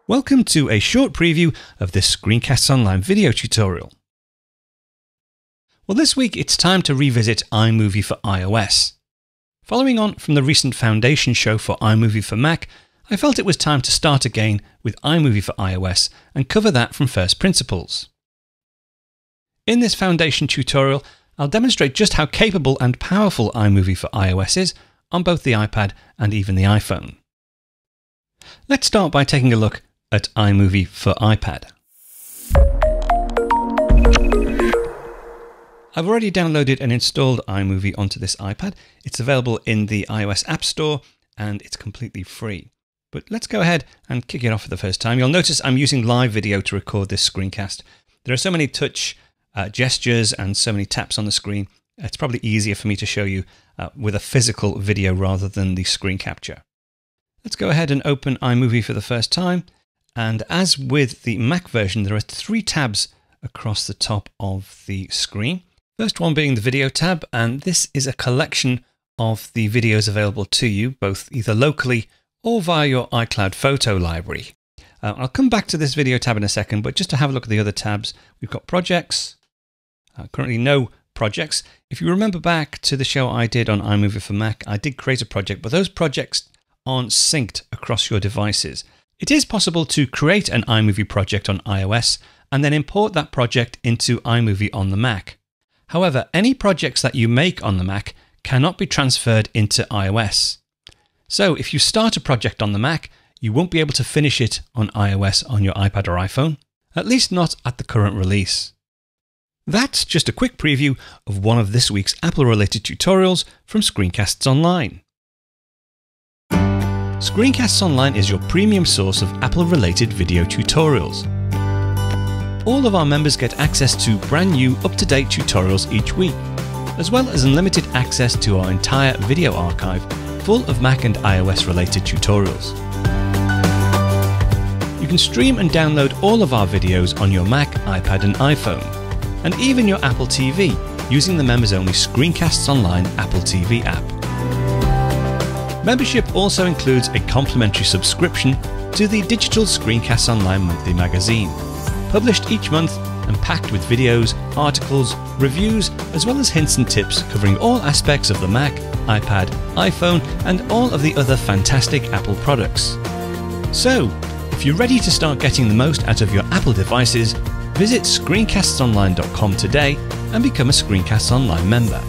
Welcome to a short preview of this Screencasts Online video tutorial. Well, this week it's time to revisit iMovie for iOS. Following on from the recent foundation show for iMovie for Mac, I felt it was time to start again with iMovie for iOS and cover that from first principles. In this foundation tutorial, I'll demonstrate just how capable and powerful iMovie for iOS is on both the iPad and even the iPhone. Let's start by taking a look at iMovie for iPad. I've already downloaded and installed iMovie onto this iPad. It's available in the iOS App Store and it's completely free. But let's go ahead and kick it off for the first time. You'll notice I'm using live video to record this screencast. There are so many touch gestures and so many taps on the screen. It's probably easier for me to show you with a physical video rather than the screen capture. Let's go ahead and open iMovie for the first time. And as with the Mac version, there are 3 tabs across the top of the screen. First one being the video tab, and this is a collection of the videos available to you, both either locally or via your iCloud photo library. I'll come back to this video tab in a second, but just to have a look at the other tabs, we've got projects, currently no projects. If you remember back to the show I did on iMovie for Mac, I did create a project, but those projects aren't synced across your devices. It is possible to create an iMovie project on iOS and then import that project into iMovie on the Mac. However, any projects that you make on the Mac cannot be transferred into iOS. So if you start a project on the Mac, you won't be able to finish it on iOS on your iPad or iPhone, at least not at the current release. That's just a quick preview of one of this week's Apple-related tutorials from Screencasts Online. Screencasts Online is your premium source of Apple-related video tutorials. All of our members get access to brand new, up-to-date tutorials each week, as well as unlimited access to our entire video archive full of Mac and iOS-related tutorials. You can stream and download all of our videos on your Mac, iPad and iPhone, and even your Apple TV using the members-only Screencasts Online Apple TV app. Membership also includes a complimentary subscription to the digital Screencasts Online monthly magazine, published each month and packed with videos, articles, reviews, as well as hints and tips covering all aspects of the Mac, iPad, iPhone, and all of the other fantastic Apple products. So, if you're ready to start getting the most out of your Apple devices, visit screencastsonline.com today and become a Screencasts Online member.